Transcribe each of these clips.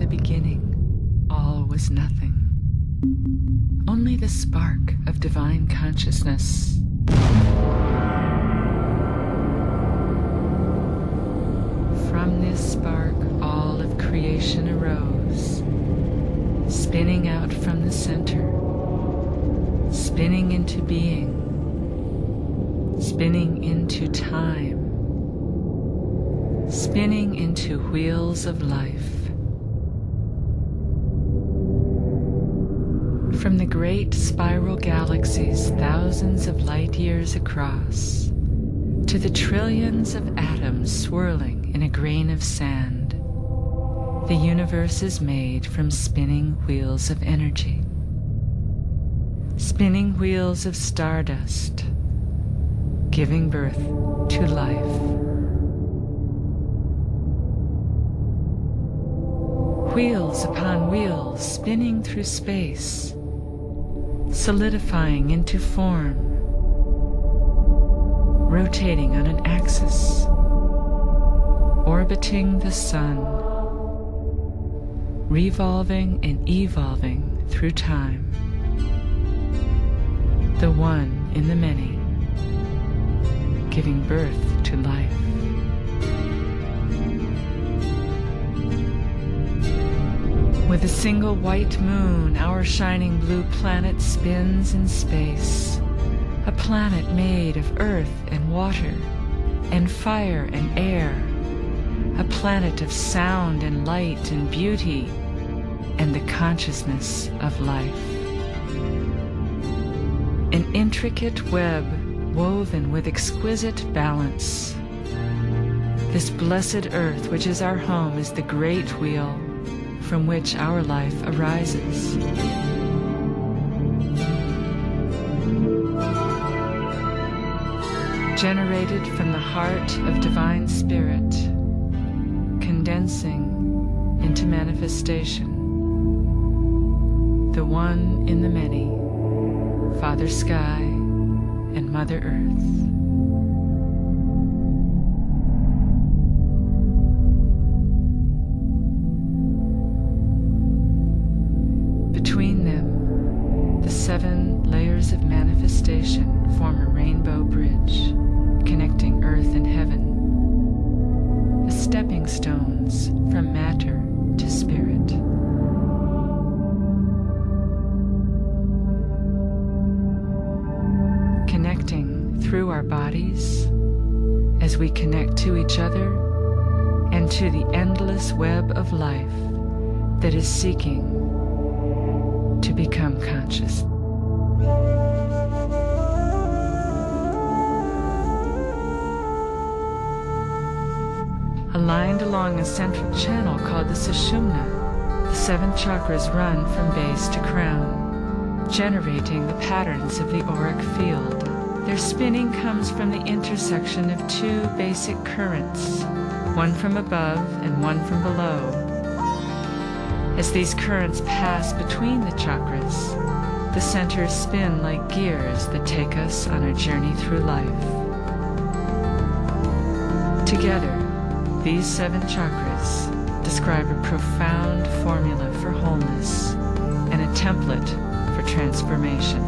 the beginning, all was nothing. Only the spark of divine consciousness. From this spark, all of creation arose, spinning out from the center, spinning into being, spinning into time, spinning into wheels of life. From the great spiral galaxies thousands of light years across, to the trillions of atoms swirling in a grain of sand, the universe is made from spinning wheels of energy. Spinning wheels of stardust, giving birth to life. Wheels upon wheels spinning through space, solidifying into form, rotating on an axis, orbiting the sun, revolving and evolving through time. The one in the many, giving birth to life. With a single white moon, our shining blue planet spins in space, a planet made of earth and water, and fire and air, a planet of sound and light and beauty, and the consciousness of life. An intricate web woven with exquisite balance. This blessed earth, which is our home, is the great wheel from which our life arises. Generated from the heart of divine spirit, condensing into manifestation. The one in the many, Father Sky and Mother Earth. Between them, the 7 layers of manifestation form a rainbow bridge, connecting earth and heaven, the stepping stones from matter to spirit. Connecting through our bodies as we connect to each other and to the endless web of life that is seeking to become conscious. Aligned along a central channel called the Sushumna, the 7 chakras run from base to crown, generating the patterns of the auric field. Their spinning comes from the intersection of 2 basic currents, one from above and one from below. As these currents pass between the chakras, the centers spin like gears that take us on a journey through life. Together, these 7 chakras describe a profound formula for wholeness and a template for transformation.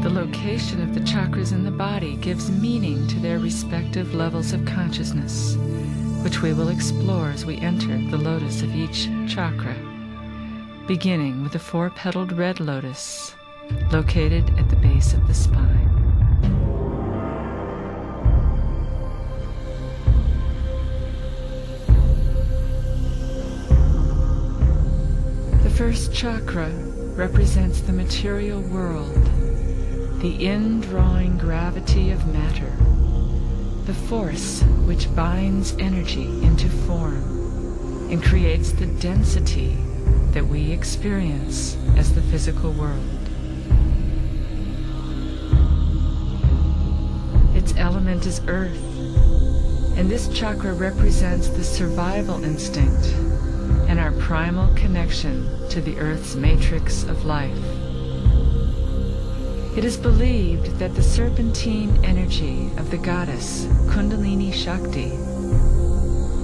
The location of the chakras in the body gives meaning to their respective levels of consciousness, which we will explore as we enter the lotus of each chakra, beginning with the 4-petaled red lotus located at the base of the spine. The first chakra represents the material world, the indrawing gravity of matter, the force which binds energy into form and creates the density that we experience as the physical world. Its element is earth, and this chakra represents the survival instinct and our primal connection to the earth's matrix of life. It is believed that the serpentine energy of the goddess Kundalini Shakti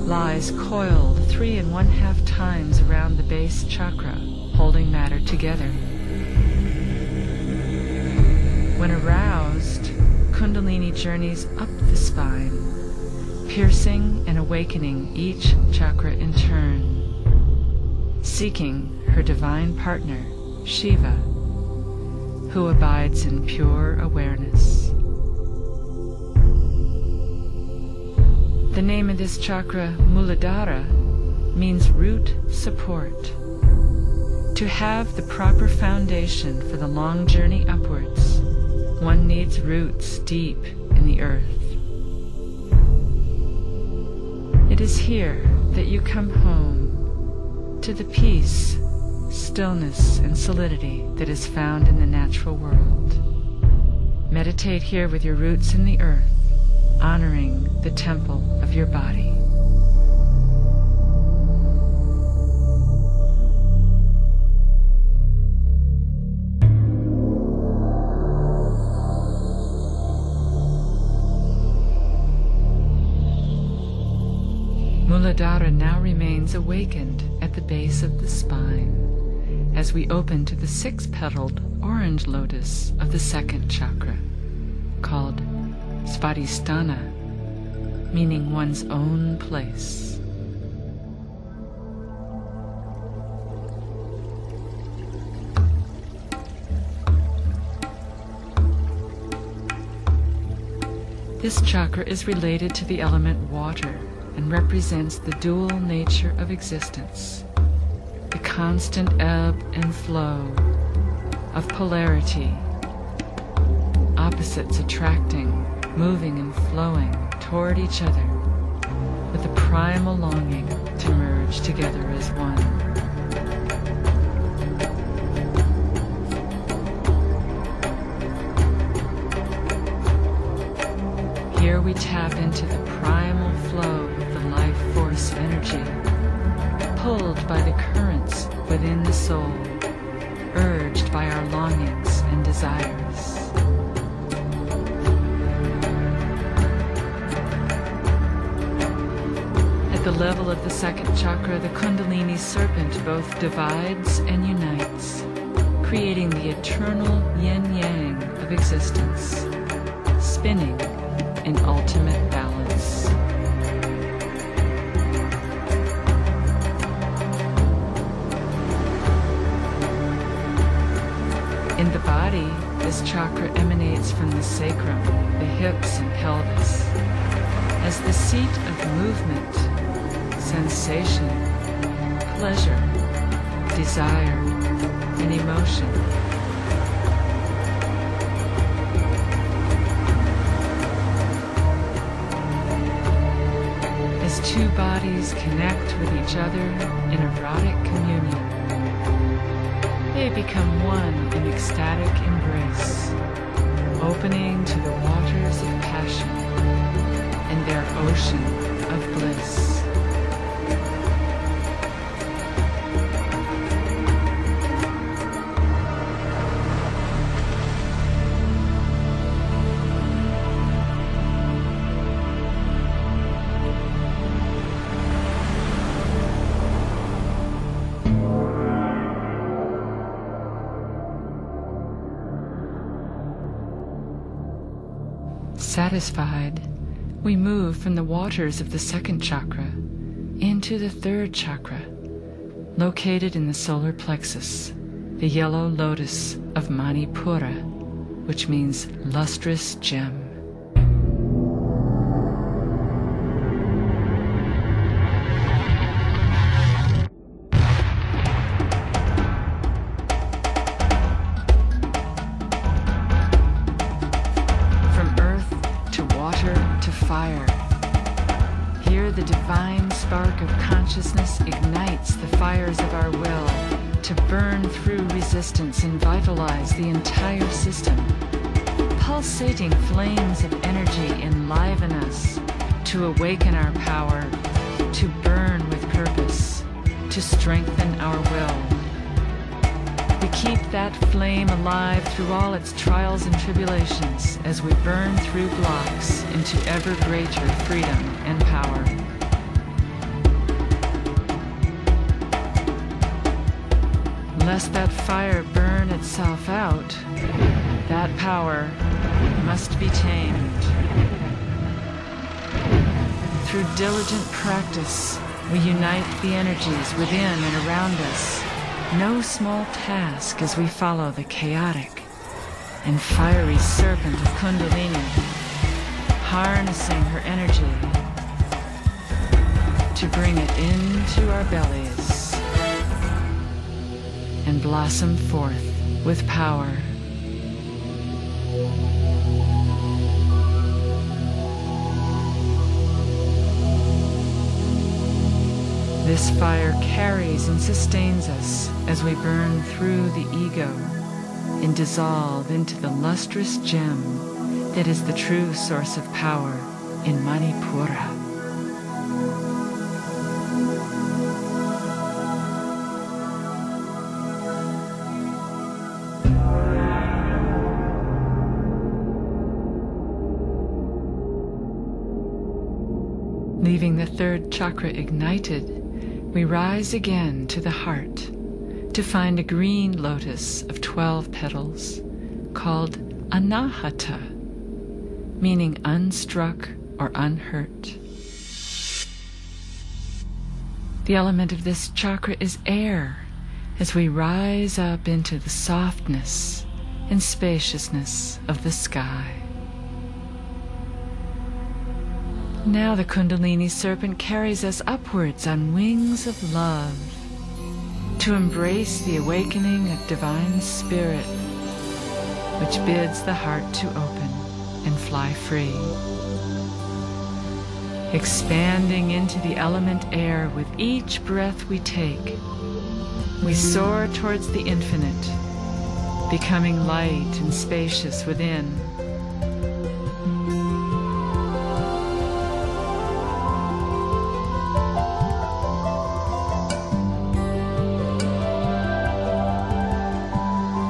lies coiled 3½ times around the base chakra, holding matter together. When aroused, Kundalini journeys up the spine, piercing and awakening each chakra in turn, seeking her divine partner, Shiva, who abides in pure awareness. The name of this chakra, Muladhara, means root support. To have the proper foundation for the long journey upwards, one needs roots deep in the earth. It is here that you come home to the peace, stillness, and solidity that is found in the natural world. Meditate here with your roots in the earth, honoring the temple of your body. Muladhara now remains awakened at the base of the spine as we open to the 6-petaled orange lotus of the 2nd chakra, called Svadhisthana, meaning one's own place. This chakra is related to the element water and represents the dual nature of existence, the constant ebb and flow of polarity, opposites attracting, moving and flowing toward each other with a primal longing to merge together as one. Here we tap into the primal flow of the life force energy, pulled by the currents within the soul, urged by our longings and desires. At the level of the 2nd chakra, the Kundalini serpent both divides and unites, creating the eternal yin-yang of existence, spinning in ultimate balance. In the body, this chakra emanates from the sacrum, the hips and pelvis, as the seat of movement, sensation, pleasure, desire, and emotion. As two bodies connect with each other in erotic communion, they become one in ecstatic embrace, opening to the waters of passion and their ocean of bliss. Satisfied, we move from the waters of the 2nd chakra into the 3rd chakra, located in the solar plexus, the yellow lotus of Manipura, which means lustrous gem. Fire. Here the divine spark of consciousness ignites the fires of our will to burn through resistance and vitalize the entire system. Pulsating flames of energy enliven us to awaken our power, to burn with purpose, to strengthen our will. We keep that flame alive through all its trials and tribulations as we burn through blocks into ever greater freedom and power. Lest that fire burn itself out, that power must be tamed. Through diligent practice, we unite the energies within and around us. No small task as we follow the chaotic and fiery serpent of Kundalini, harnessing her energy to bring it into our bellies and blossom forth with power. This fire carries and sustains us as we burn through the ego and dissolve into the lustrous gem that is the true source of power in Manipura. Leaving the third chakra ignited, we rise again to the heart to find a green lotus of 12 petals called Anahata, meaning unstruck or unhurt. The element of this chakra is air as we rise up into the softness and spaciousness of the sky. Now the Kundalini serpent carries us upwards on wings of love to embrace the awakening of divine spirit, which bids the heart to open and fly free. Expanding into the element air with each breath we take, we soar towards the infinite, becoming light and spacious within.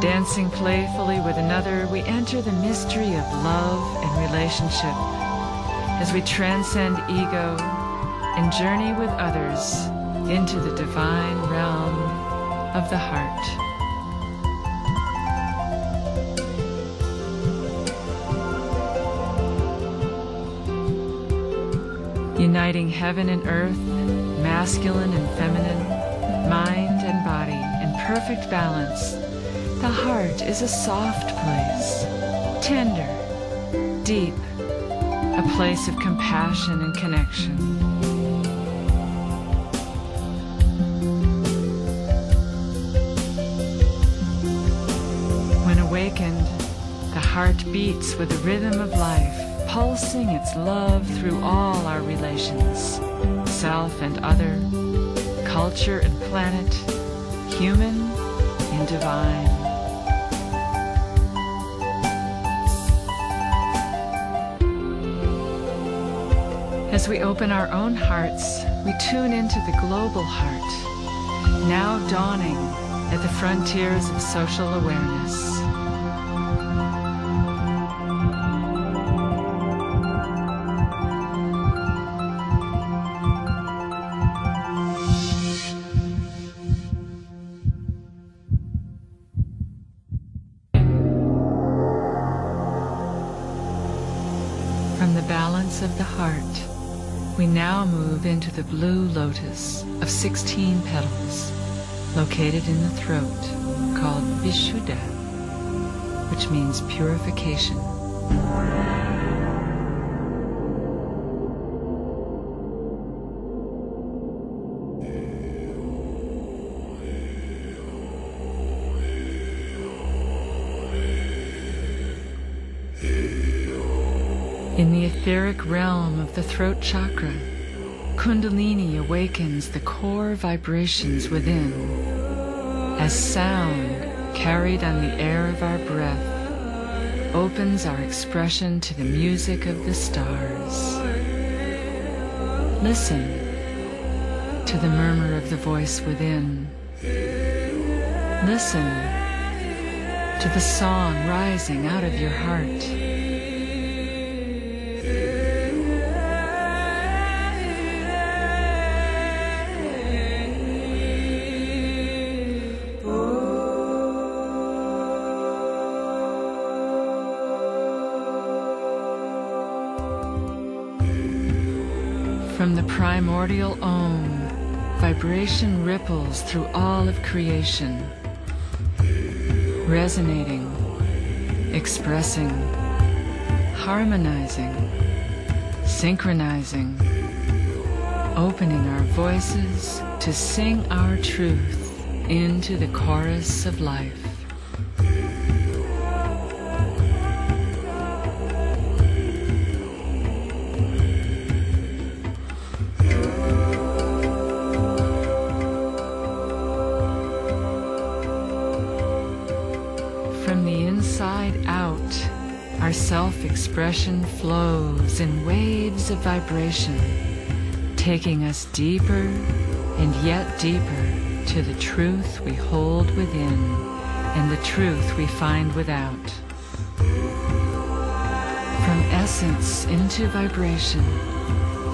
Dancing playfully with another, we enter the mystery of love and relationship as we transcend ego and journey with others into the divine realm of the heart. Uniting heaven and earth, masculine and feminine, mind and body in perfect balance, the heart is a soft place, tender, deep, a place of compassion and connection. When awakened, the heart beats with the rhythm of life, pulsing its love through all our relations, self and other, culture and planet, human and divine. As we open our own hearts, we tune into the global heart, now dawning at the frontiers of social awareness. From the balance of the heart, we now move into the blue lotus of 16 petals, located in the throat, called Vishuddha, which means purification. In the etheric realm of the throat chakra, Kundalini awakens the core vibrations within, as sound carried on the air of our breath opens our expression to the music of the stars. Listen to the murmur of the voice within. Listen to the song rising out of your heart. From the primordial Om, vibration ripples through all of creation, resonating, expressing, harmonizing, synchronizing, opening our voices to sing our truth into the chorus of life. From the inside out, our self-expression flows in waves of vibration, taking us deeper and yet deeper to the truth we hold within and the truth we find without. From essence into vibration,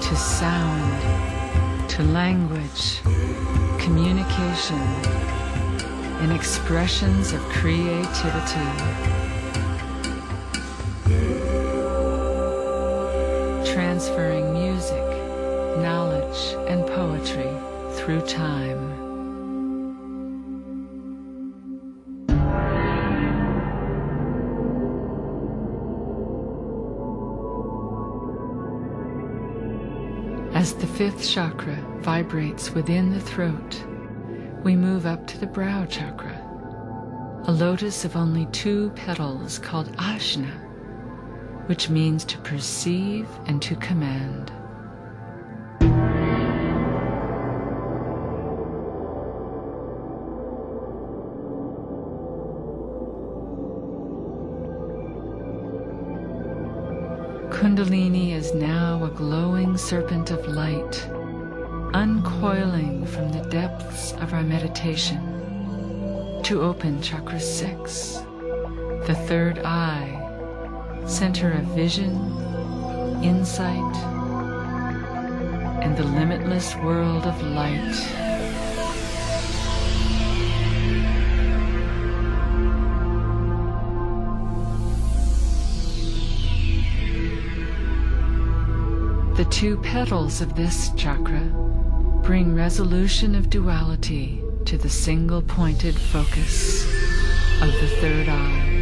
to sound, to language, communication, and expressions of creativity. Transferring music, knowledge, and poetry through time. As the fifth chakra vibrates within the throat, we move up to the brow chakra, a lotus of only 2 petals called Ajna, which means to perceive and to command. Kundalini is now a glowing serpent of light, uncoiling from the depths of our meditation to open chakra 6, the third eye, center of vision, insight, and the limitless world of light. The 2 petals of this chakra bring resolution of duality to the single-pointed focus of the third eye.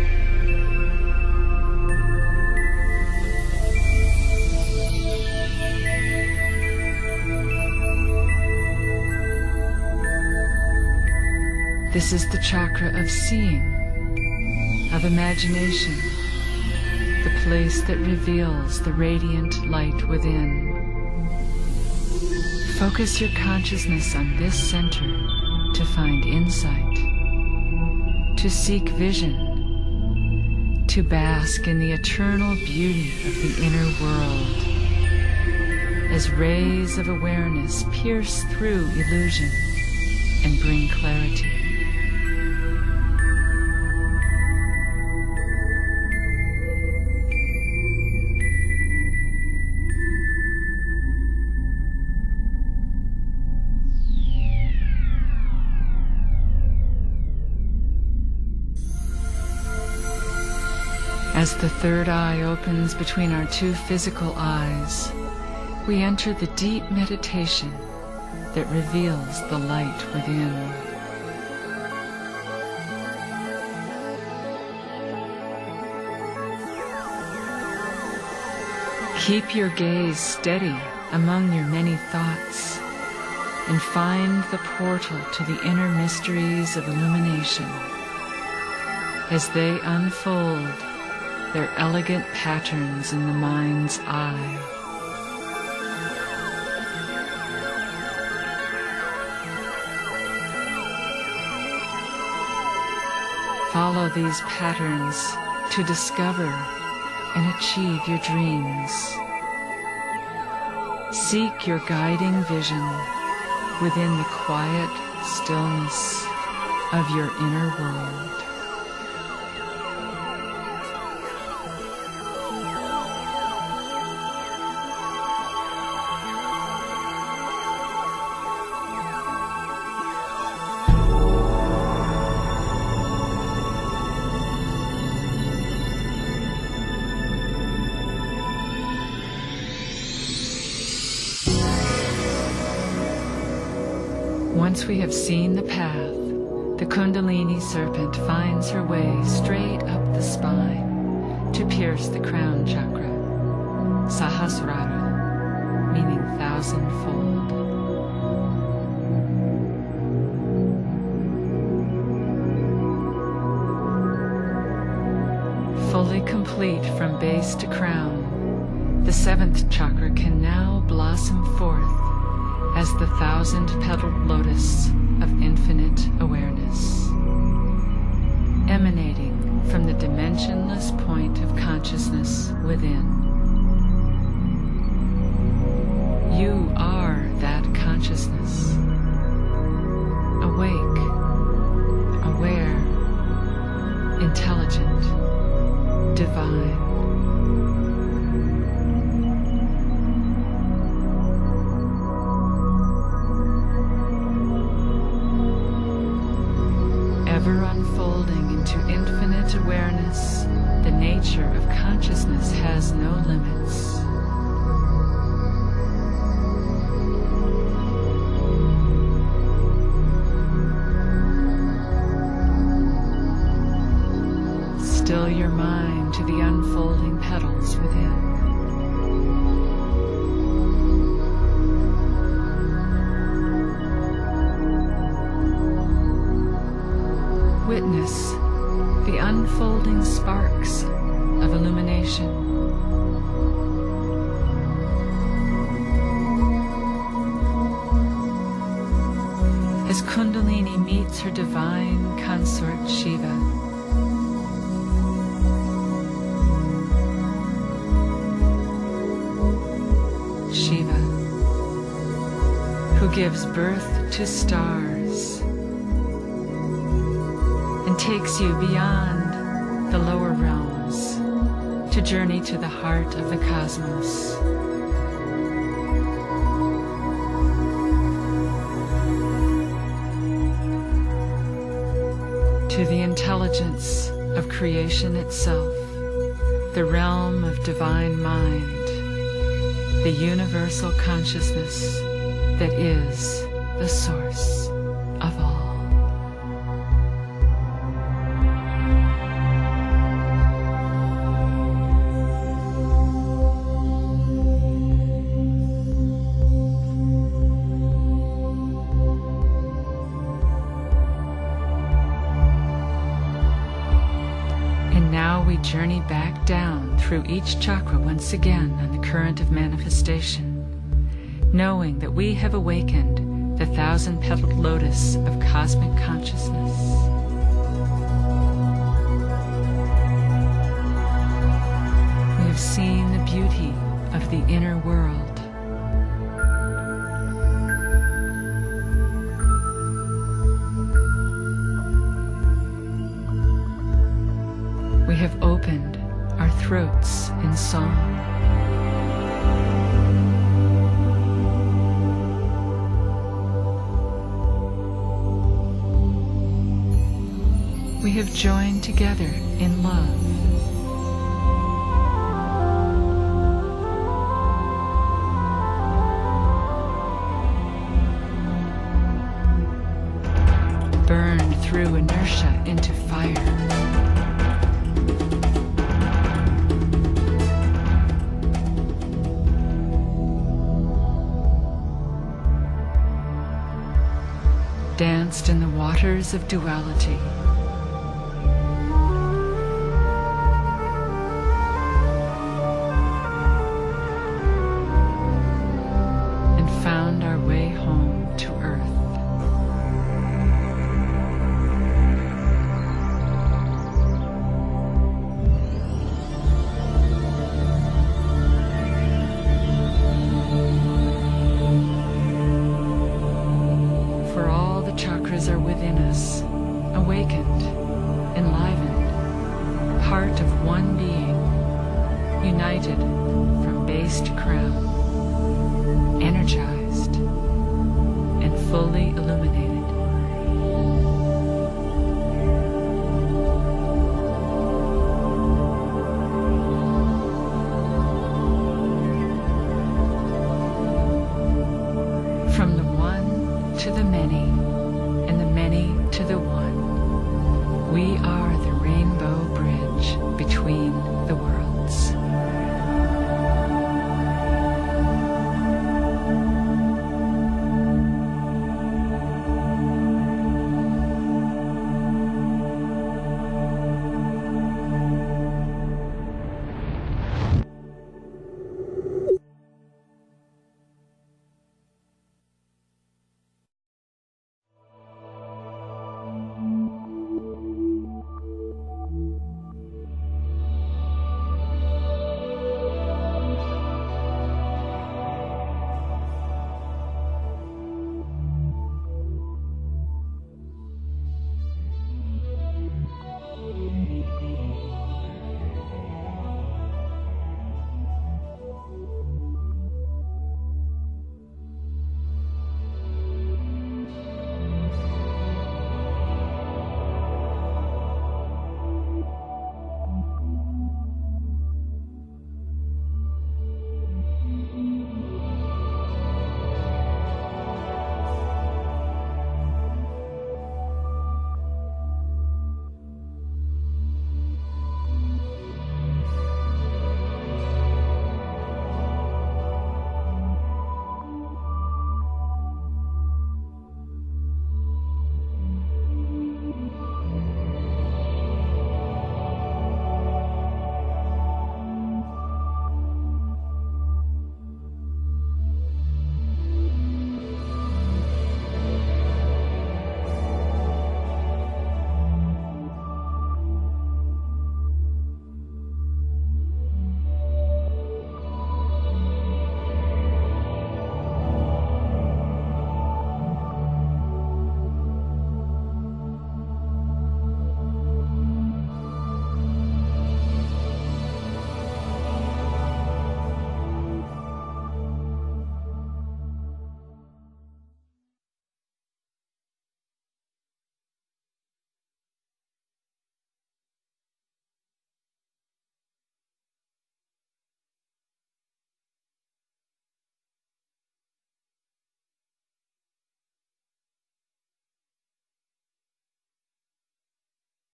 This is the chakra of seeing, of imagination, the place that reveals the radiant light within. Focus your consciousness on this center to find insight, to seek vision, to bask in the eternal beauty of the inner world, as rays of awareness pierce through illusion and bring clarity. As the third eye opens between our 2 physical eyes, we enter the deep meditation that reveals the light within. Keep your gaze steady among your many thoughts and find the portal to the inner mysteries of illumination as they unfold their elegant patterns in the mind's eye. Follow these patterns to discover and achieve your dreams. Seek your guiding vision within the quiet stillness of your inner world. Once we have seen the path, the Kundalini serpent finds her way straight up the spine to pierce the crown chakra, Sahasrara, meaning thousandfold. Fully complete from base to crown, the seventh chakra can now blossom forth as the 1,000-petaled lotus of infinite awareness, emanating from the dimensionless point of consciousness within. You are that consciousness, awake, aware, intelligent, divine. Ever unfolding into infinite awareness, the nature of consciousness has no limits. Still your mind to the unfolding petals within. Witness the unfolding sparks of illumination. As Kundalini meets her divine consort Shiva, Shiva, who gives birth to stars and takes you beyond the lower realms to journey to the heart of the cosmos. To the intelligence of creation itself, the realm of divine mind, the universal consciousness that is the source of all. And now we journey back down through each chakra once again on the current of manifestation, knowing that we have awakened the 1,000-petaled lotus of cosmic consciousness. We have seen the beauty of the inner world. We have opened our throats in song. We have joined together in love. Burned through inertia into fire. Danced in the waters of duality. And found our way home to earth. For all the chakras are within us, awakened, enlivened, part of one being, united from base to crown, energized and fully illuminated. From the one to the many, We are the rainbow bridge between